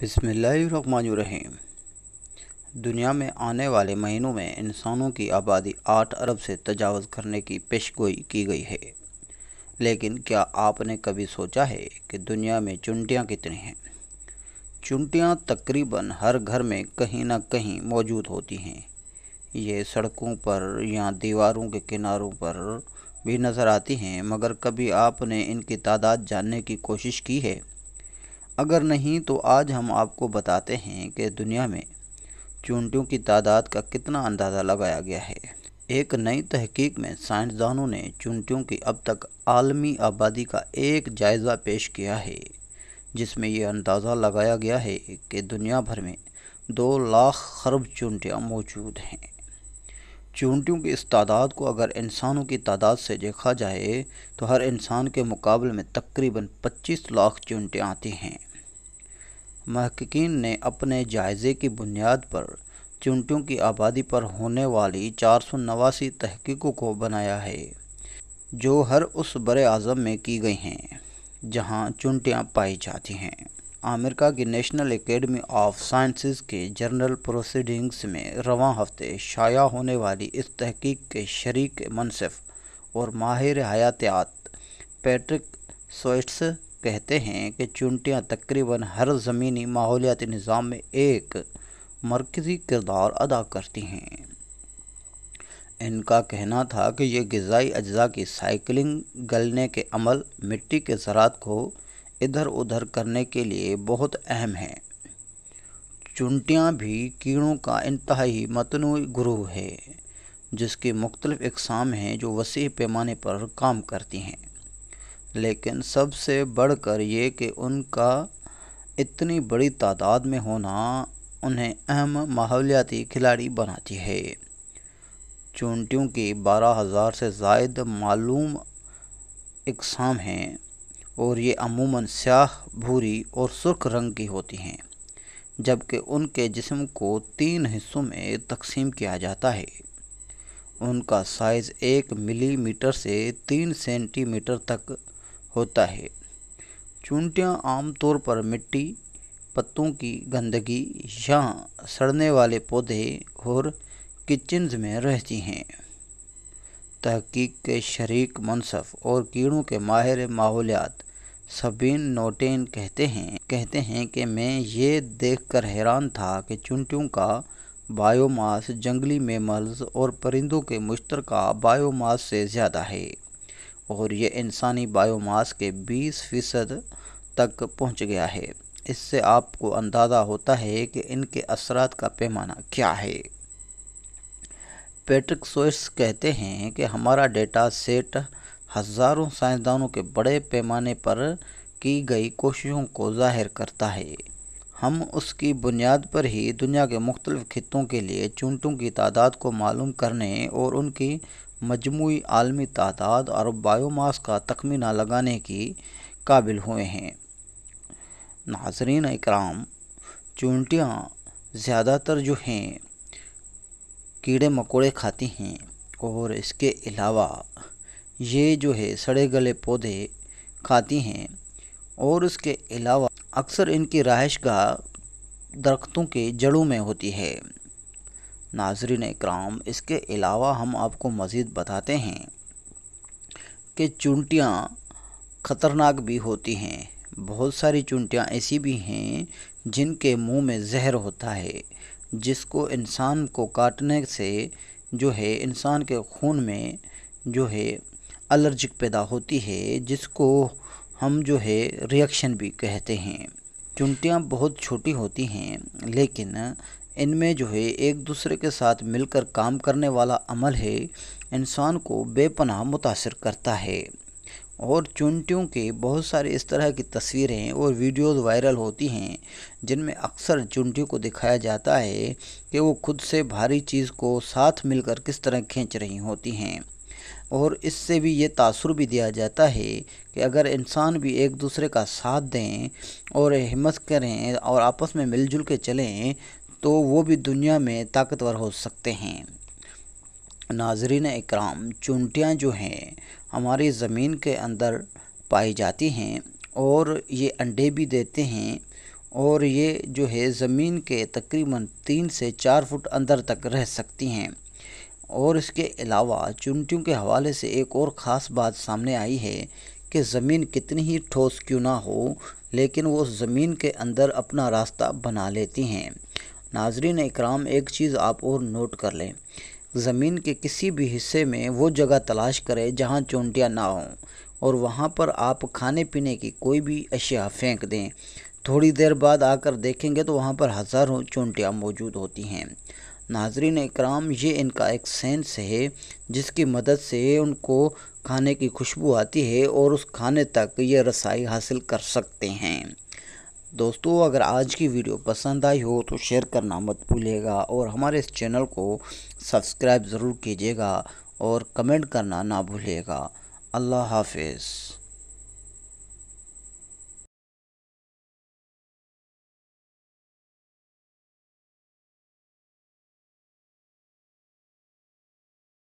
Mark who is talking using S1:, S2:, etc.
S1: बिस्मिल्लाहिर्रहमानिर्रहीम। दुनिया में आने वाले महीनों में इंसानों की आबादी 8 अरब से तजावज़ करने की पेशगोई की गई है। लेकिन क्या आपने कभी सोचा है कि दुनिया में चुनटियाँ कितनी हैं? चुनटियाँ तकरीबन हर घर में कहीं ना कहीं मौजूद होती हैं। ये सड़कों पर या दीवारों के किनारों पर भी नज़र आती हैं, मगर कभी आपने इनकी तादाद जानने की कोशिश की है? अगर नहीं तो आज हम आपको बताते हैं कि दुनिया में चूंटियों की तादाद का कितना अंदाज़ा लगाया गया है। एक नई तहकीक में साइंसदानों ने चूंटियों की अब तक आलमी आबादी का एक जायज़ा पेश किया है, जिसमें यह अंदाज़ा लगाया गया है कि दुनिया भर में 2 लाख खरब चूंटियाँ मौजूद हैं। चूंटियों की इस तादाद को अगर इंसानों की तादाद से देखा जाए तो हर इंसान के मुकाबले में तकरीबन 25 लाख चूंटियाँ आती हैं। महक़क़ीन ने अपने जायज़े की बुनियाद पर चूंटियों की आबादी पर होने वाली 489 तहकीकों को बनाया है, जो हर उस बरे आज़म में की गई हैं जहां चूंटियां पाई जाती हैं। अमेरिका की नेशनल एकेडमी ऑफ साइंसेस के जर्नल प्रोसीडिंग्स में रवां हफ्ते शाया होने वाली इस तहकीक के शरीक मनसिफ और माहिर हयातियात पैट्रिक सोइट्स कहते हैं कि चूंटियाँ तकरीबन हर ज़मीनी माहौलियाती निज़ाम में एक मरकज़ी किरदार अदा करती हैं। इनका कहना था कि ये ग़िज़ाई अज्जा की साइकिलिंग, गलने के अमल, मिट्टी के ज़रात को इधर उधर करने के लिए बहुत अहम है। चूंटियाँ भी कीड़ों का इंतहाई मतनूई गुरूह है, जिसकी मुख्तलिफ़ इक़साम हैं जो वसी पैमाने पर काम करती हैं। लेकिन सबसे बढ़कर ये कि उनका इतनी बड़ी तादाद में होना उन्हें अहम माहौलियाती खिलाड़ी बनाती है। चूंटियों की 12,000 से ज़ायद मालूम इक़साम हैं और ये अमूमन स्याह, भूरी और सुर्ख रंग की होती हैं, जबकि उनके जिस्म को 3 हिस्सों में तकसीम किया जाता है। उनका साइज़ 1 मिलीमीटर से 3 सेंटीमीटर तक होता है। चूंटियाँ आमतौर पर मिट्टी, पत्तों की गंदगी या सड़ने वाले पौधे और किचन्स में रहती हैं। तहकीक के शरीक मनसफ और कीड़ों के माहिर माहौलियात सबीन नोटेन कहते हैं कि मैं ये देखकर हैरान था कि चूंटियों का बायोमास जंगली मैमल्स और परिंदों के मुश्तरका बायोमास से ज़्यादा है और ये इंसानी बायोमास के 20% तक पहुंच गया है। इससे आपको अंदाज़ा होता है कि इनके असरात का पैमाना क्या है। पैट्रिक सोइट्स कहते हैं कि हमारा डेटा सेट हज़ारों साइंसदानों के बड़े पैमाने पर की गई कोशिशों को ज़ाहिर करता है। हम उसकी बुनियाद पर ही दुनिया के मुख्तलिफ़ खित्तों के लिए चूंटियों की तादाद को मालूम करने और उनकी मजमूई आलमी तादाद और बायोमास का तखमीना लगाने की काबिल हुए हैं। नाज़रीन इकराम, चूंटियाँ ज़्यादातर जो हैं कीड़े मकोड़े खाती हैं और इसके अलावा ये जो है सड़े गले पौधे खाती हैं और इसके अलावा अक्सर इनकी रहायशगाह दरख्तों के जड़ों में होती है। नाज़रीन इकराम, इसके अलावा हम आपको मज़ीद बताते हैं कि चूंटियाँ ख़तरनाक भी होती हैं। बहुत सारी चूंटियाँ ऐसी भी हैं जिनके मुंह में जहर होता है, जिसको इंसान को काटने से जो है इंसान के खून में जो है एलर्जिक पैदा होती है, जिसको हम जो है रिएक्शन भी कहते हैं। चूंटियाँ बहुत छोटी होती हैं, लेकिन इनमें जो है एक दूसरे के साथ मिलकर काम करने वाला अमल है इंसान को बेपनाह मुतासिर करता है। और चूंटियों के बहुत सारी इस तरह की तस्वीरें और वीडियोस वायरल होती हैं जिनमें अक्सर चूंटियों को दिखाया जाता है कि वो खुद से भारी चीज़ को साथ मिलकर किस तरह खींच रही होती हैं। और इससे भी ये तासुर भी दिया जाता है कि अगर इंसान भी एक दूसरे का साथ दें और हिम्मत करें और आपस में मिलजुल के चलें तो वो भी दुनिया में ताकतवर हो सकते हैं। नाज़रीन इकराम, चूंटियाँ जो हैं हमारी ज़मीन के अंदर पाई जाती हैं और ये अंडे भी देते हैं اور یہ جو ہے زمین کے تقریباً 3 سے 4 فٹ اندر تک رہ سکتی ہیں۔ اور اس کے علاوہ چونٹیوں کے حوالے سے ایک اور خاص بات سامنے آئی ہے کہ زمین کتنی ہی ٹھوس کیوں نہ ہو لیکن وہ زمین کے اندر اپنا راستہ بنا لیتی ہیں۔ ناظرین اکرام، ایک چیز آپ اور نوٹ کر لیں، زمین کے کسی بھی حصے میں وہ جگہ تلاش کریں جہاں چونٹیاں نہ ہوں اور وہاں پر آپ کھانے پینے کی کوئی بھی اشیاء پھینک دیں، تھوڑی دیر بعد آ کر دیکھیں گے تو وہاں پر ہزاروں چونٹیاں موجود ہوتی ہیں۔ ناظرین اکرام، یہ ان کا ایک سینس ہے جس کی مدد سے ان کو کھانے کی خوشبو آتی ہے اور اس کھانے تک یہ رسائی حاصل کر سکتے ہیں۔ دوستو، اگر آج کی ویڈیو پسند آئی ہو تو شیئر کرنا مت بھولیے گا اور ہمارے اس چینل کو سبسکرائب ضرور کیجیے گا اور کمنٹ کرنا نہ بھولیے گا۔ اللہ حافظ۔